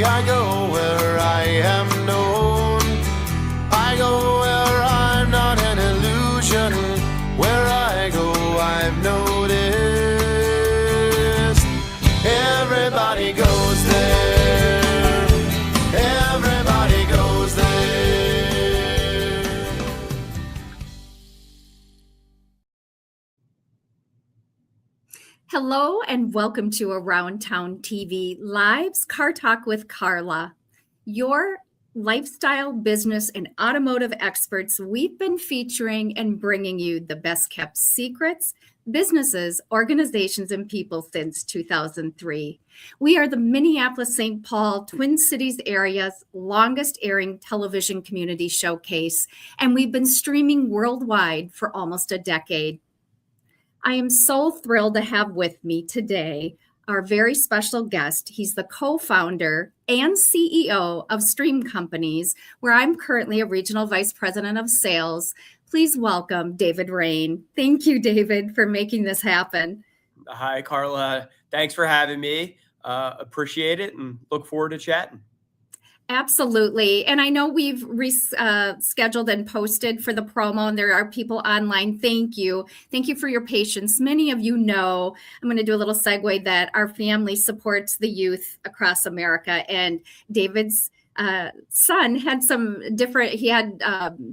I go where I am known. I go where I'm not an illusion. Where I go, I've noticed. Everybody goes there. Everybody goes there. Hello and welcome to Around Town TV Live's Car Talk with Carla, your lifestyle, business, and automotive experts. We've been featuring and bringing you the best kept secrets, businesses, organizations, and people since 2003. We are the Minneapolis-St. Paul, Twin Cities area's longest airing television community showcase, and we've been streaming worldwide for almost a decade. I am so thrilled to have with me today our very special guest. He's the co-founder and CEO of Stream Companies, where I'm currently a regional vice president of sales. Please welcome David Regn. Thank you, David, for making this happen. Hi, Carla. Thanks for having me. Appreciate it and look forward to chatting. Absolutely. And I know we've scheduled and posted for the promo, and there are people online. Thank you. Thank you for your patience. Many of you know, I'm going to do a little segue, that our family supports the youth across America. And David's son had some different, he had,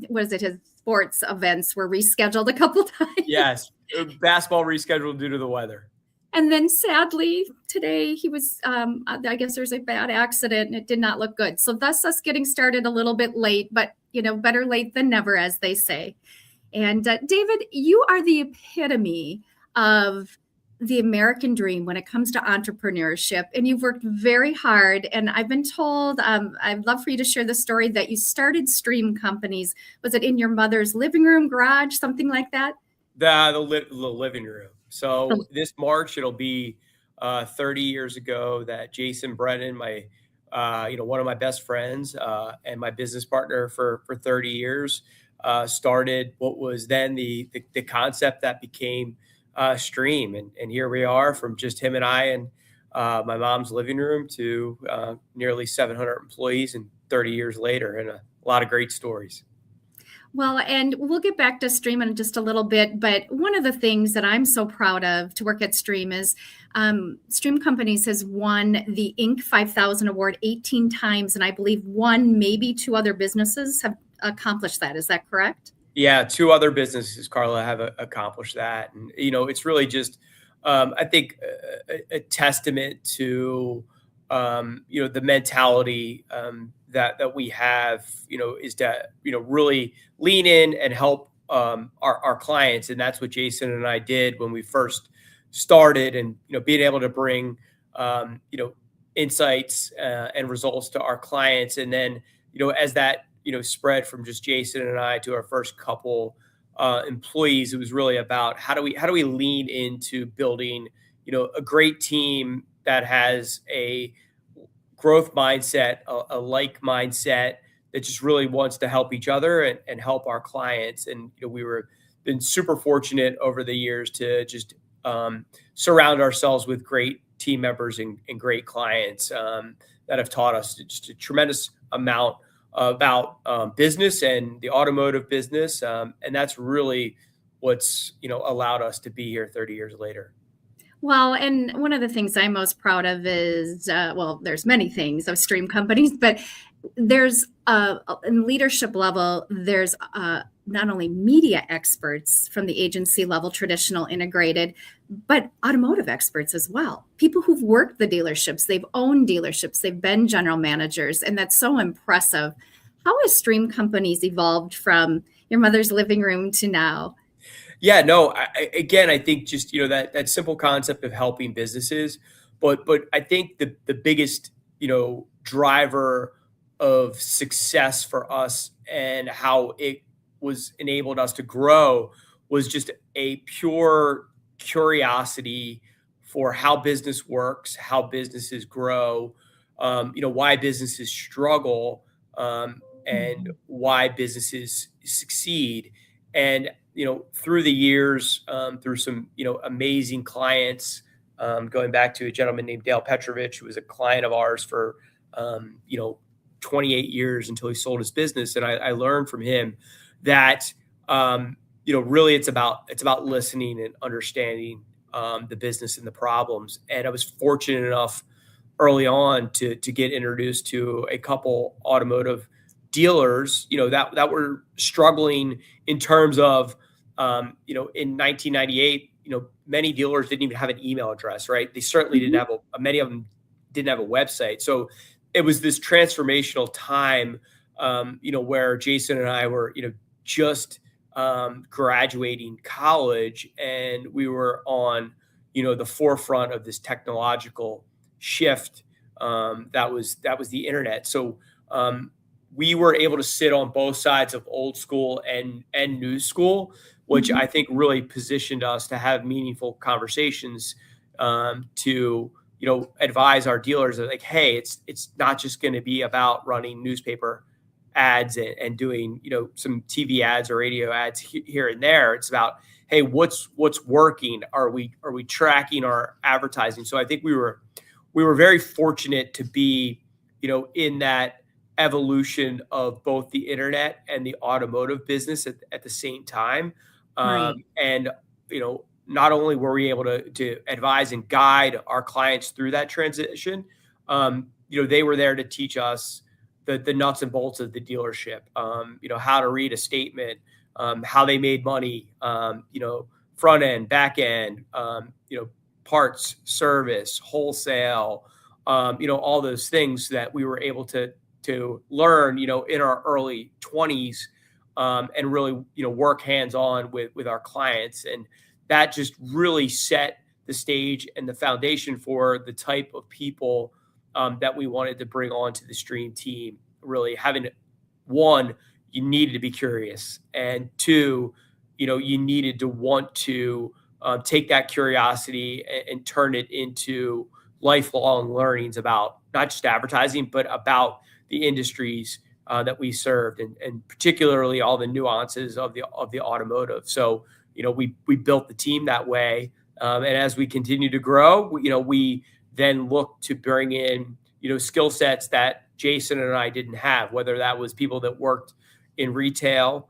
his sports events were rescheduled a couple times. Yes. Basketball rescheduled due to the weather. And then sadly, today he was, I guess there's a bad accident and it did not look good. So thus us getting started a little bit late, but better late than never, as they say. And David, you are the epitome of the American dream when it comes to entrepreneurship. And you've worked very hard. And I've been told, I'd love for you to share the story that you started Stream Companies. Was it in your mother's living room, garage, something like that? The living room. So this March, it'll be 30 years ago that Jason Brennan, my, one of my best friends and my business partner for 30 years, started what was then the concept that became Stream. And here we are, from just him and I and my mom's living room to nearly 700 employees, and 30 years later, and a lot of great stories. Well, and we'll get back to Stream in just a little bit, but one of the things that I'm so proud of to work at Stream is Stream Companies has won the Inc. 5000 award 18 times, and I believe one, maybe two other businesses have accomplished that. Is that correct? Yeah, two other businesses, Carla, have accomplished that. And, it's really just, I think, a testament to, the mentality that we have, is to, really lean in and help our clients. And that's what Jason and I did when we first started, and, being able to bring, insights and results to our clients. And then, as that, spread from just Jason and I to our first couple employees, it was really about how do we lean into building, a great team that has a growth mindset, a like mindset, that just really wants to help each other and help our clients. And we been super fortunate over the years to just surround ourselves with great team members and great clients that have taught us just a tremendous amount about business and the automotive business. And that's really what's allowed us to be here 30 years later. Well, and one of the things I'm most proud of is, there's many things of Stream Companies, but there's in leadership level, there's not only media experts from the agency level, traditional, integrated, but automotive experts as well. People who've worked the dealerships, they've owned dealerships, they've been general managers, and that's so impressive. How has Stream Companies evolved from your mother's living room to now? Yeah, no, I think just, that simple concept of helping businesses, but I think the biggest, driver of success for us and how it was enabled us to grow was just a pure curiosity for how business works, how businesses grow, why businesses struggle, and why businesses succeed. And, through the years, through some, amazing clients, going back to a gentleman named Dale Petrovich, who was a client of ours for you know, 28 years until he sold his business. And I learned from him that, you know, really it's about listening and understanding the business and the problems. And I was fortunate enough early on to get introduced to a couple automotive dealers, you know, that were struggling in terms of, you know, in 1998, you know, many dealers didn't even have an email address, right? They certainly didn't have many of them didn't have a website. So it was this transformational time, you know, where Jason and I were, you know, just graduating college, and we were on, you know, the forefront of this technological shift. That was the internet. So we were able to sit on both sides of old school and new school, which I think really positioned us to have meaningful conversations, to, you know, advise our dealers that, like, hey, it's not just going to be about running newspaper ads and doing, you know, some TV ads or radio ads here and there. It's about, hey, what's working? Are we tracking our advertising? So I think we were very fortunate to be, you know, in that evolution of both the internet and the automotive business at the same time. Right. And, you know, not only were we able to advise and guide our clients through that transition, you know, they were there to teach us the nuts and bolts of the dealership, you know, how to read a statement, how they made money, you know, front end, back end, you know, parts, service, wholesale, you know, all those things that we were able to learn, you know, in our early 20s, and really, you know, work hands-on with our clients. And that just really set the stage and the foundation for the type of people that we wanted to bring onto the Stream team. Really having, one, you needed to be curious, and two, you know, you needed to want to take that curiosity and turn it into lifelong learnings about not just advertising, but about the industries that we served, and particularly all the nuances of the automotive. So, you know, we built the team that way, and as we continue to grow, you know, we then look to bring in, you know, skill sets that Jason and I didn't have, whether that was people that worked in retail,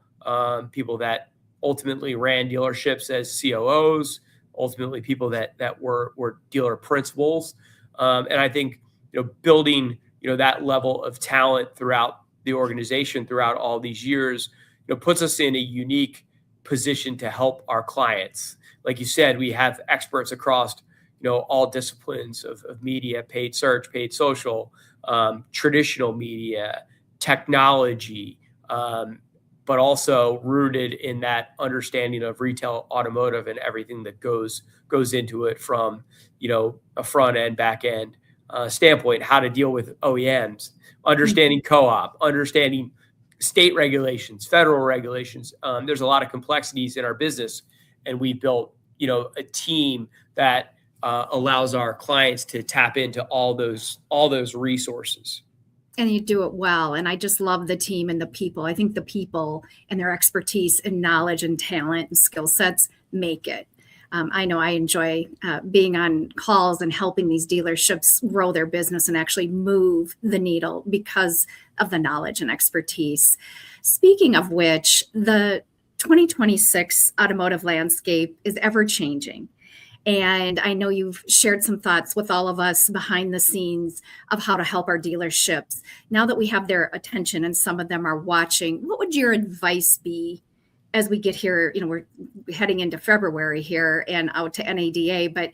people that ultimately ran dealerships as COOs, ultimately people that were dealer principals. And I think, you know, building, you know, that level of talent throughout the organization throughout all these years, you know, puts us in a unique position to help our clients. Like you said, we have experts across, you know, all disciplines of media, paid search, paid social, traditional media, technology, but also rooted in that understanding of retail automotive and everything that goes into it, from, you know, a front end, back end standpoint, how to deal with OEMs, understanding co-op, understanding state regulations, federal regulations. There's a lot of complexities in our business, and we built, you know, a team that allows our clients to tap into all those resources. And you do it well. And I just love the team and the people. I think the people and their expertise and knowledge and talent and skill sets make it. I know I enjoy being on calls and helping these dealerships grow their business and actually move the needle because of the knowledge and expertise. Speaking of which, the 2026 automotive landscape is ever changing. And I know you've shared some thoughts with all of us behind the scenes of how to help our dealerships. Now that we have their attention and some of them are watching, what would your advice be as we get here? You know, we're heading into February here and out to NADA, but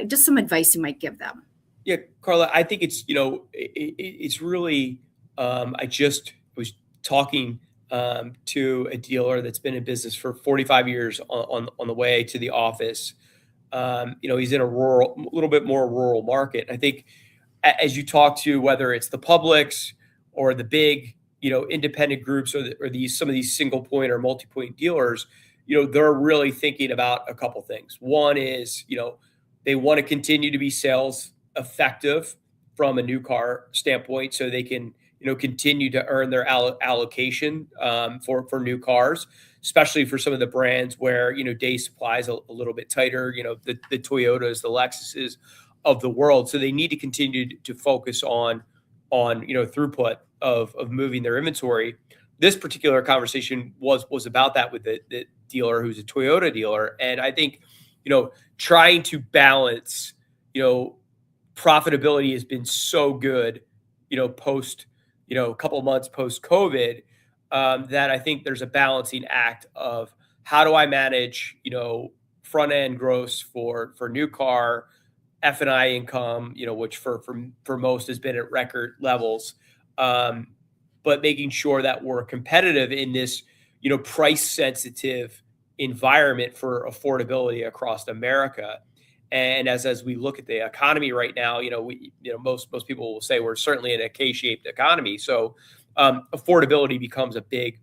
just some advice you might give them. Yeah, Carla, I think it's, you know, it's really, I just was talking to a dealer that's been in business for 45 years on the way to the office. You know, he's in a little bit more rural market. I think as you talk to, whether it's the publics or the big, you know, independent groups, or some of these single point or multi-point dealers, you know, they're really thinking about a couple things. One is, you know, they want to continue to be sales effective from a new car standpoint, so they can, you know, continue to earn their allocation for new cars, especially for some of the brands where, you know, day supply is a little bit tighter, you know, the Toyotas, the Lexuses of the world. So they need to continue to focus on on throughput of moving their inventory. This particular conversation was about that with the dealer who's a Toyota dealer, and I think trying to balance profitability has been so good post a couple of months post COVID, that I think there's a balancing act of how do I manage front end gross for new car, F&I income, which for most has been at record levels, but making sure that we're competitive in this price sensitive environment for affordability across America. And as we look at the economy right now, most people will say we're certainly in a K-shaped economy. So affordability becomes a big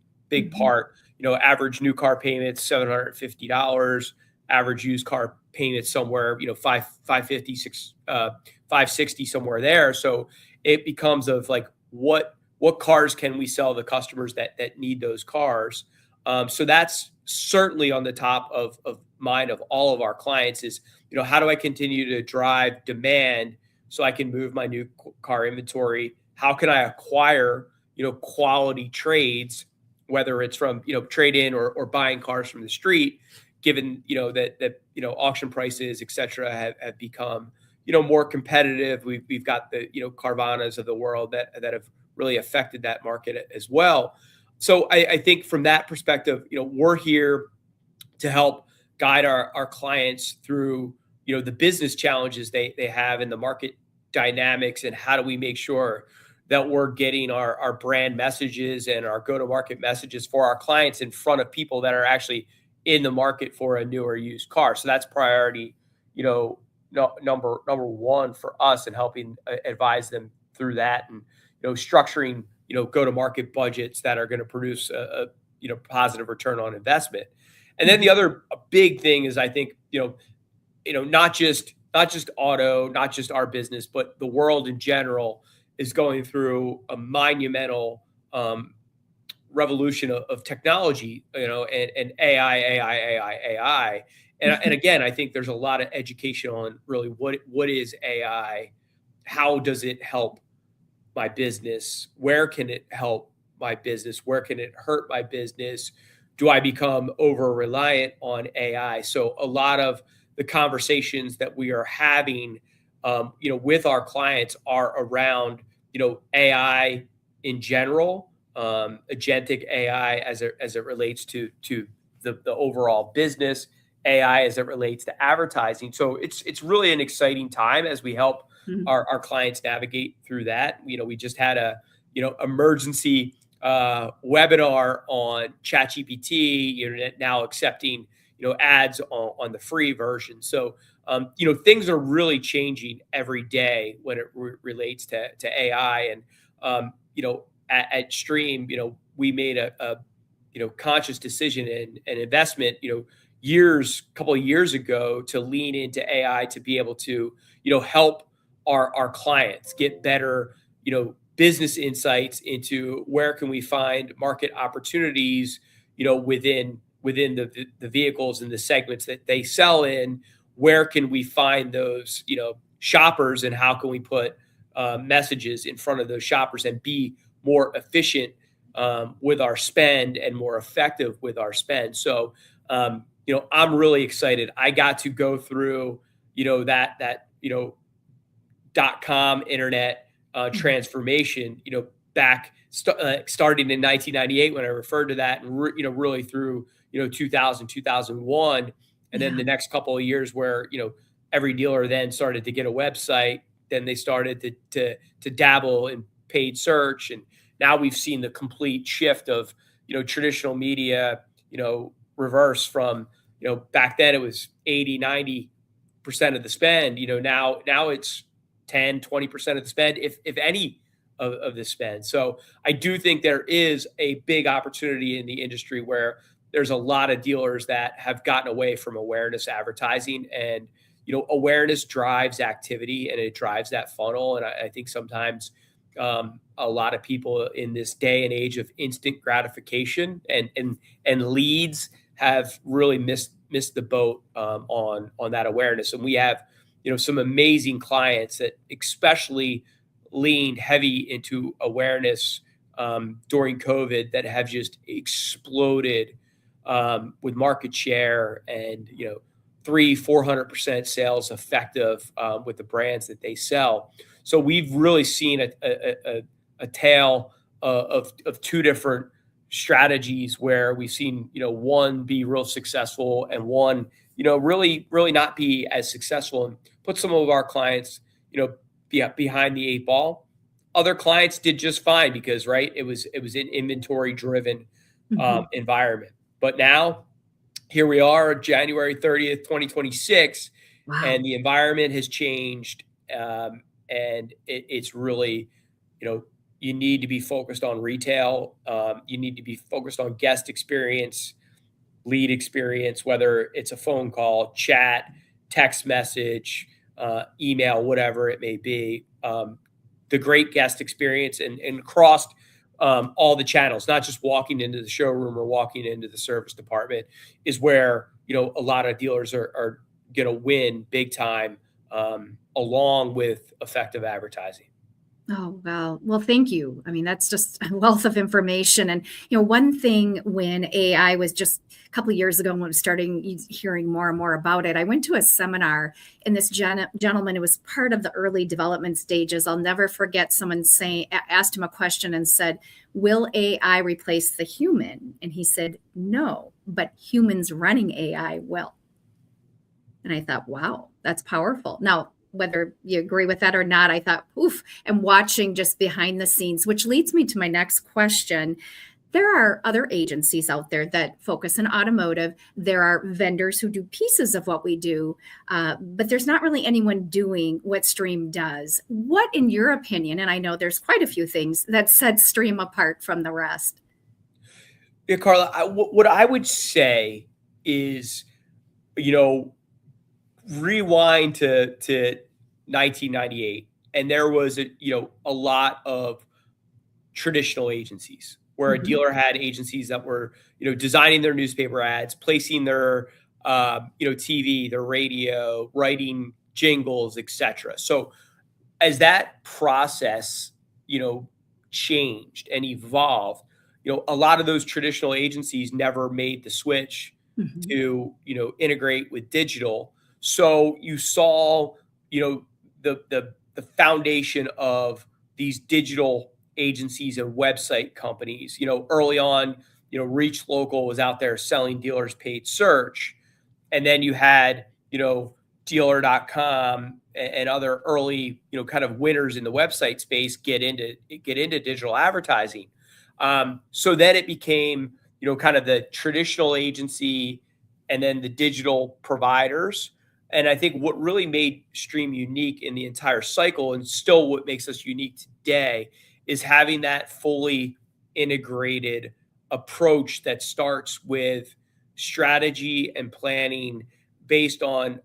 part. Average new car payments $750, average used car payments somewhere $550, $560, somewhere there. So it becomes of like what cars can we sell the customers that need those cars. So that's certainly on the top of mind of all of our clients is, how do I continue to drive demand so I can move my new car inventory? How can I acquire, quality trades, whether it's from, trade-in or buying cars from the street, given, that auction prices, et cetera, have become, more competitive. We've got the, Carvanas of the world that have really affected that market as well. So I think from that perspective, we're here to help guide our clients through, the business challenges they have in the market dynamics, and how do we make sure that we're getting our brand messages and our go-to-market messages for our clients in front of people that are actually in the market for a new or used car. So that's priority, number one for us, and helping advise them through that, and structuring go-to-market budgets that are going to produce a positive return on investment. And then the other big thing is, I think not just auto, not just our business, but the world in general is going through a monumental revolution of technology, and AI. And again, I think there's a lot of education on really what is AI, how does it help my business, where can it help my business, where can it hurt my business, do I become over reliant on AI? So a lot of the conversations that we are having, with our clients are around, AI in general, agentic AI as it relates to the overall business, AI as it relates to advertising. So it's really an exciting time as we help our clients navigate through that. We just had a emergency webinar on ChatGPT, now accepting ads on the free version. So things are really changing every day when it relates to AI. And at Stream, we made a conscious decision and investment couple of years ago to lean into AI to be able to help our clients get better business insights into where can we find market opportunities within the vehicles and the segments that they sell in. Where can we find those shoppers, and how can we put messages in front of those shoppers and be more efficient with our spend and more effective with our spend? So I'm really excited. I got to go through that .com internet transformation back starting in 1998 when I referred to that, and really through 2000, 2001, and then the next couple of years where every dealer then started to get a website. Then they started to dabble in paid search, and now we've seen the complete shift of traditional media reverse from back then it was 80-90% of the spend. Now it's 10-20% of the spend, if any of the spend. So I do think there is a big opportunity in the industry where there's a lot of dealers that have gotten away from awareness advertising, and awareness drives activity and it drives that funnel. And I think sometimes a lot of people in this day and age of instant gratification and leads have really missed the boat on that awareness. And we have some amazing clients that especially leaned heavy into awareness during COVID that have just exploded with market share and 300-400% sales effective with the brands that they sell. So we've really seen a tale of two different strategies where we've seen one be real successful and one really not be as successful, and put some of our clients behind the eight ball. Other clients did just fine because it was an inventory driven environment. But now here we are, January 30th, 2026, Wow. and the environment has changed. And it's really, you need to be focused on retail. You need to be focused on guest experience, lead experience, whether it's a phone call, chat, text message, email, whatever it may be. The great guest experience and across all the channels, not just walking into the showroom or walking into the service department, is where a lot of dealers are going to win big time, along with effective advertising. Oh, wow. Well, thank you. I mean, that's just a wealth of information. And, one thing when AI was just a couple of years ago, when I was starting hearing more and more about it, I went to a seminar, and this gentleman, it was part of the early development stages. I'll never forget someone asked him a question and said, "Will AI replace the human?" And he said, "No, but humans running AI will." And I thought, wow, that's powerful. Now, whether you agree with that or not, I thought, oof, and watching just behind the scenes, which leads me to my next question. There are other agencies out there that focus on automotive. There are vendors who do pieces of what we do, but there's not really anyone doing what Stream does. What, in your opinion, and I know there's quite a few things that set Stream apart from the rest? Yeah, Carla, what I would say is, rewind to 1998, and there was a lot of traditional agencies where a dealer had agencies that were designing their newspaper ads, placing their TV, their radio, writing jingles, etc. So as that process changed and evolved, a lot of those traditional agencies never made the switch to integrate with digital. So you saw, the foundation of these digital agencies and website companies. Early on, Reach Local was out there selling dealers paid search, and then you had, Dealer.com and other early, kind of winners in the website space get into digital advertising. So then it became, kind of the traditional agency and then the digital providers. And I think what really made Stream unique in the entire cycle, and still what makes us unique today, is having that fully integrated approach that starts with strategy and planning based on,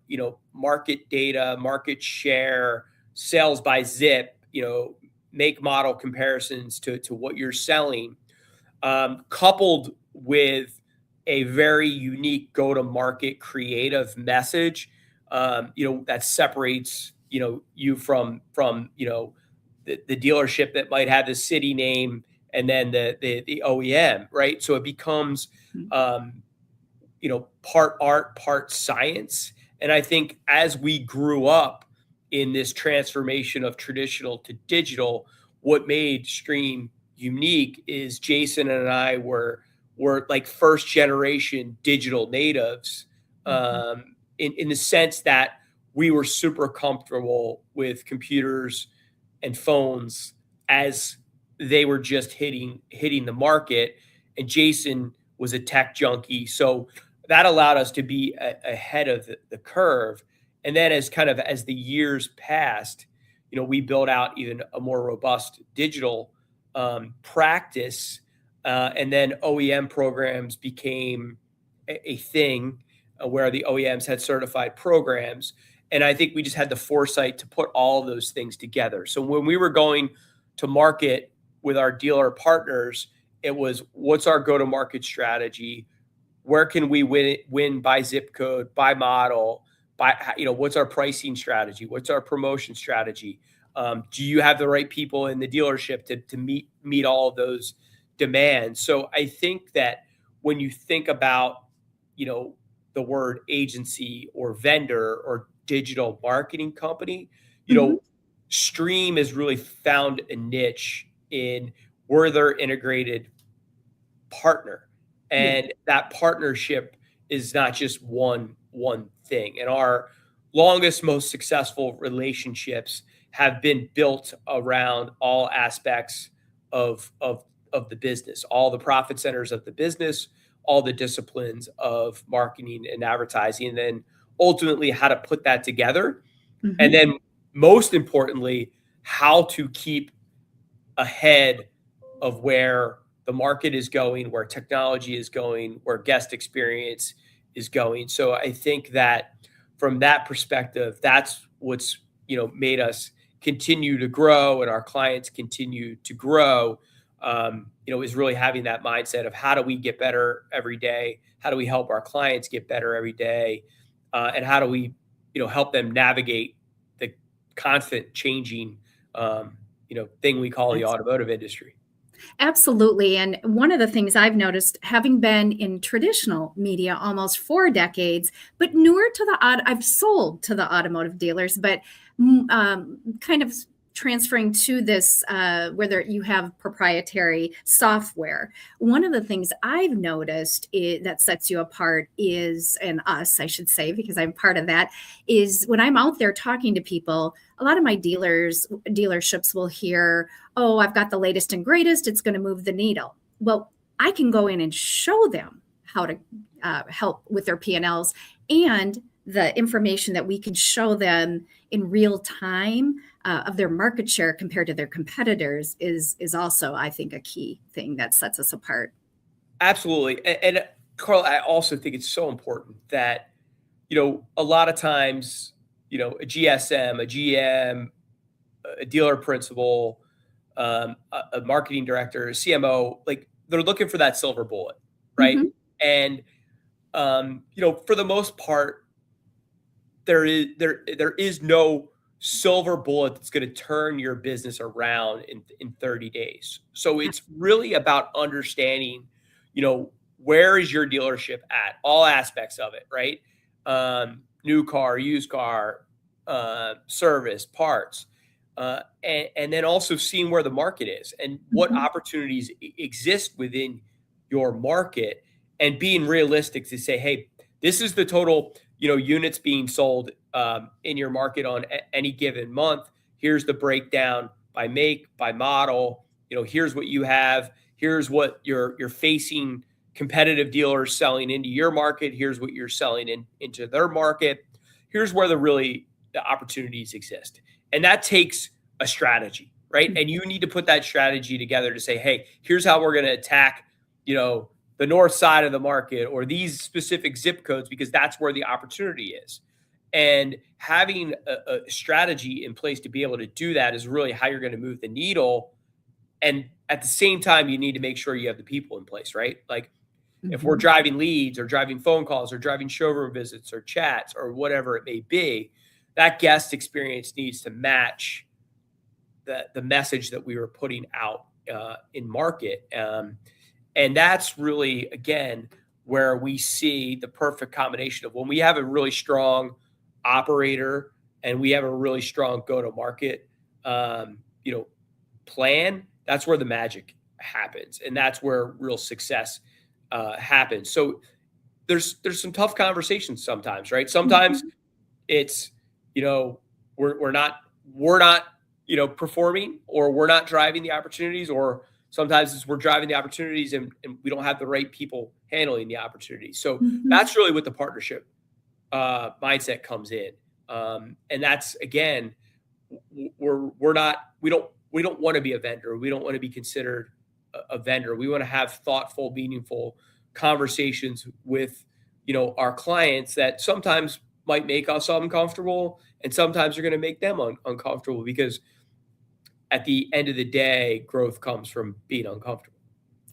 market data, market share, sales by zip, make model comparisons to what you're selling, coupled with a very unique go-to-market creative message, that separates, you from the dealership that might have the city name and then the OEM, right? So it becomes, part art, part science. And I think as we grew up in this transformation of traditional to digital, what made Stream unique is Jason and I were like first generation digital natives, in the sense that we were super comfortable with computers and phones as they were just hitting the market. And Jason was a tech junkie. So that allowed us to be ahead of the curve. And then as the years passed, we built out even a more robust digital practice. And then OEM programs became a thing where the OEMs had certified programs. And I think we just had the foresight to put all of those things together. So when we were going to market with our dealer partners, it was, what's our go-to-market strategy? Where can we win by zip code, by model, what's our pricing strategy? What's our promotion strategy? Do you have the right people in the dealership to meet all of those demands? So I think that when you think about, the word agency or vendor or digital marketing company, Mhm. Stream has really found a niche in where they're integrated partner, Yeah. and that partnership is not just one thing. And our longest, most successful relationships have been built around all aspects of the business, all the profit centers of the business, all the disciplines of marketing and advertising, and then ultimately how to put that together. And Mhm. then most importantly, how to keep ahead of where the market is going, where technology is going, where guest experience is going. So I think that from that perspective, that's what's made us continue to grow, and our clients continue to grow. Is really having that mindset of how do we get better every day? How do we help our clients get better every day? And how do we help them navigate the constant changing thing we call the automotive industry. Absolutely. And one of the things I've noticed, having been in traditional media almost 4 decades, but newer to I've sold to the automotive dealers, but kind of transferring to this, whether you have proprietary software. One of the things I've noticed that sets you apart is, and us, I should say, because I'm part of that, is when I'm out there talking to people, a lot of my dealerships will hear, oh, I've got the latest and greatest, it's going to move the needle. Well, I can go in and show them how to help with their P&Ls, and the information that we can show them in real time of their market share compared to their competitors is also, I think, a key thing that sets us apart. Absolutely. And Carl, I also think it's so important that, a lot of times, a GSM, a GM, a dealer principal, a marketing director, a CMO, like they're looking for that silver bullet, right? Mhm. And for the most part, there is no silver bullet that's going to turn your business around in 30 days. So it's really about understanding, where is your dealership at, all aspects of it, right? New car, used car, service, parts, and then also seeing where the market is and what Mhm. opportunities exist within your market, and being realistic to say, hey, this is the total units being sold in your market on any given month. Here's the breakdown by make, by model. Here's what you have. Here's what you're facing competitive dealers selling into your market. Here's what you're selling into their market. Here's where the opportunities exist. And that takes a strategy, right? And you need to put that strategy together to say, hey, here's how we're going to attack, the north side of the market or these specific zip codes, because that's where the opportunity is. And having a strategy in place to be able to do that is really how you're going to move the needle. And at the same time, you need to make sure you have the people in place, right? Like if we're Mhm. driving leads or driving phone calls or driving showroom visits or chats or whatever it may be, that guest experience needs to match the message that we were putting out in market. And that's really, again, where we see the perfect combination of when we have a really strong operator and we have a really strong go-to-market, plan. That's where the magic happens, and that's where real success happens. So there's some tough conversations sometimes, right? Sometimes Mhm. it's you know we're not performing, or we're not driving the opportunities, or sometimes it's we're driving the opportunities and we don't have the right people handling the opportunities. So Mhm. that's really what the partnership mindset comes in. And that's, again, we're not we don't want to be a vendor. We don't want to be considered a vendor. We want to have thoughtful, meaningful conversations with our clients that sometimes might make us uncomfortable, and sometimes are going to make them uncomfortable, because at the end of the day, growth comes from being uncomfortable.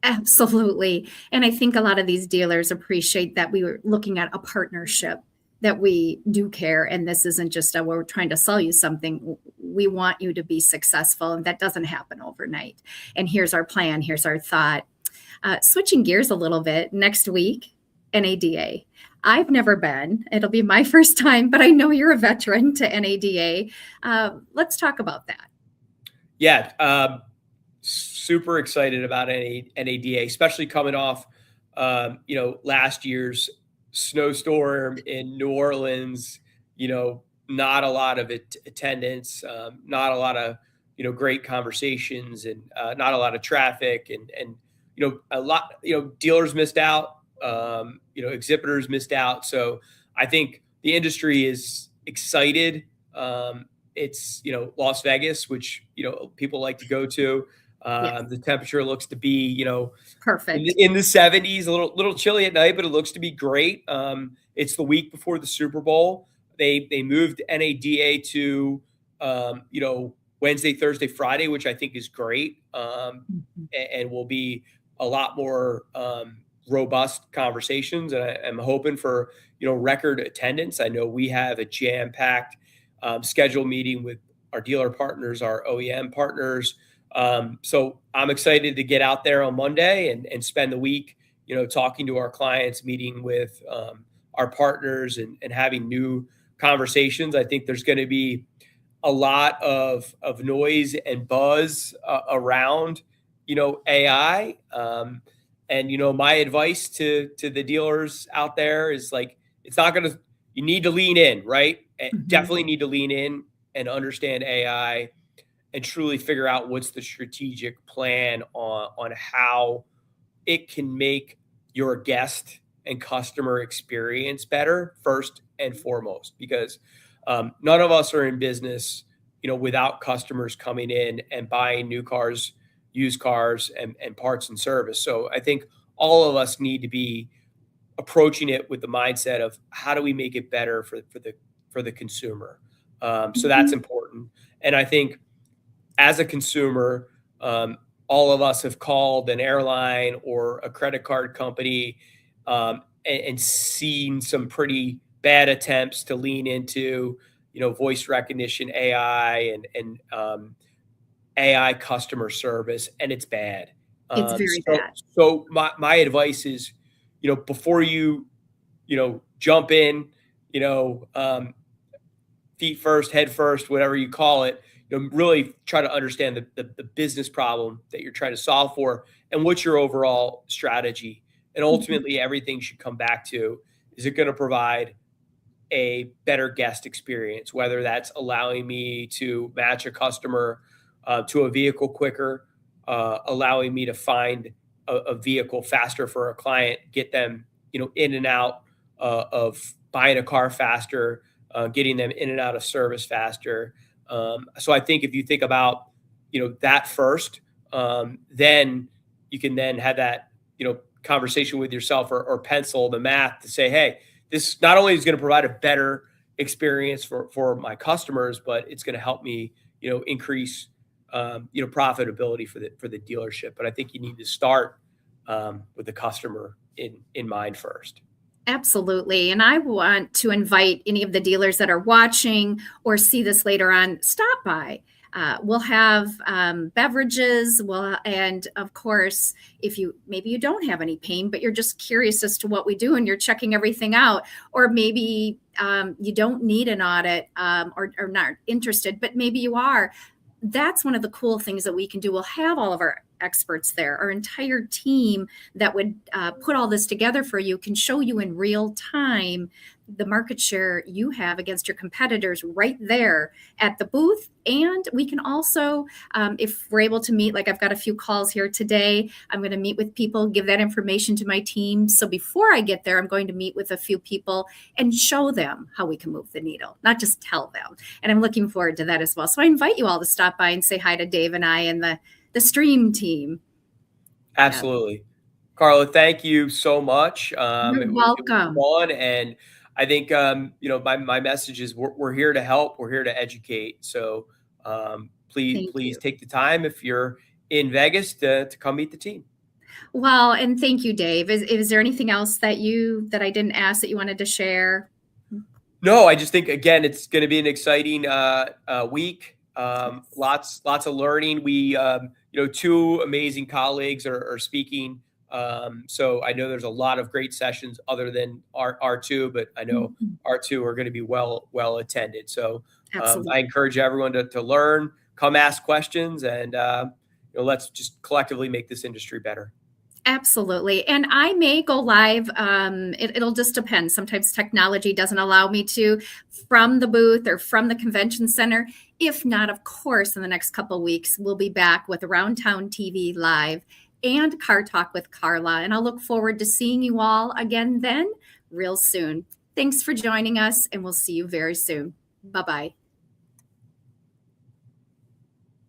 Absolutely. And I think a lot of these dealers appreciate that we were looking at a partnership. that we do care, and this isn't just we're trying to sell you something. We want you to be successful, and that doesn't happen overnight. And here's our plan. Here's our thought. Switching gears a little bit, next week, NADA. I've never been. It'll be my first time, but I know you're a veteran to NADA. Let's talk about that. Yeah, super excited about NADA, especially coming off, last year's snowstorm in New Orleans. Not a lot of attendance, not a lot of great conversations, and not a lot of traffic, and a lot dealers missed out, exhibitors missed out. So I think the industry is excited. It's Las Vegas, which people like to go to. Yes. The temperature looks to be Perfect. in the 70s, a little chilly at night, but it looks to be great. It's the week before the Super Bowl. They moved NADA to Wednesday, Thursday, Friday, which I think is great, and will be a lot more robust conversations. And I'm hoping for record attendance. I know we have a jam-packed schedule meeting with our dealer partners, our OEM partners. So I'm excited to get out there on Monday and spend the week, talking to our clients, meeting with our partners, and having new conversations. I think there's going to be a lot of noise and buzz around, AI. And my advice to the dealers out there is you need to lean in, right? Definitely need to lean in and understand AI and truly figure out what's the strategic plan on how it can make your guest and customer experience better first and foremost, because none of us are in business, without customers coming in and buying new cars, used cars, and parts and service. So I think all of us need to be approaching it with the mindset of how do we make it better for the consumer. So that's important. And I think as a consumer, all of us have called an airline or a credit card company and seen some pretty bad attempts to lean into, voice recognition, AI, and AI customer service, and it's bad. It's very bad. So my advice is, before you, jump in, feet first, head first, whatever you call it, really try to understand the business problem that you're trying to solve for, and what's your overall strategy. And ultimately, everything should come back to, is it going to provide a better guest experience, whether that's allowing me to match a customer to a vehicle quicker, allowing me to find a vehicle faster for a client, get them, in and out of buying a car faster, getting them in and out of service faster. So I think if you think about, that first, then you can then have that, conversation with yourself, or pencil the math to say, hey, this not only is going to provide a better experience for my customers, but it's going to help me, increase, profitability for the dealership. But I think you need to start with the customer in mind first. Absolutely. And I want to invite any of the dealers that are watching or see this later on, stop by. We'll have beverages. And of course, if maybe you don't have any pain, but you're just curious as to what we do and you're checking everything out, or maybe you don't need an audit or not interested, but maybe you are. That's one of the cool things that we can do. We'll have all of our experts there. Our entire team that would put all this together for you can show you in real time the market share you have against your competitors right there at the booth. And we can also, if we're able to meet, like I've got a few calls here today, I'm going to meet with people, give that information to my team. So before I get there, I'm going to meet with a few people and show them how we can move the needle, not just tell them. And I'm looking forward to that as well. So I invite you all to stop by and say hi to Dave and I and the stream team. Absolutely. Carla, thank you so much. You're welcome. It was fun, and I think, my message is we're here to help. We're here to educate. So please take the time, if you're in Vegas, to come meet the team. Well, and thank you, Dave. Is there anything else that I didn't ask that you wanted to share? No, I just think again, it's going to be an exciting week. Lots of learning. We, two amazing colleagues are speaking. So I know there's a lot of great sessions other than R2, but I know Mhm. R2 are going to be well attended. So I Absolutely. encourage everyone to learn, come ask questions, and let's just collectively make this industry better. Absolutely. And I may go live. It'll just depend. Sometimes technology doesn't allow me to from the booth or from the convention center. If not, of course, in the next couple of weeks, we'll be back with Around Town TV Live and Car Talk with Carla. And I'll look forward to seeing you all again then real soon. Thanks for joining us, and we'll see you very soon. Bye bye.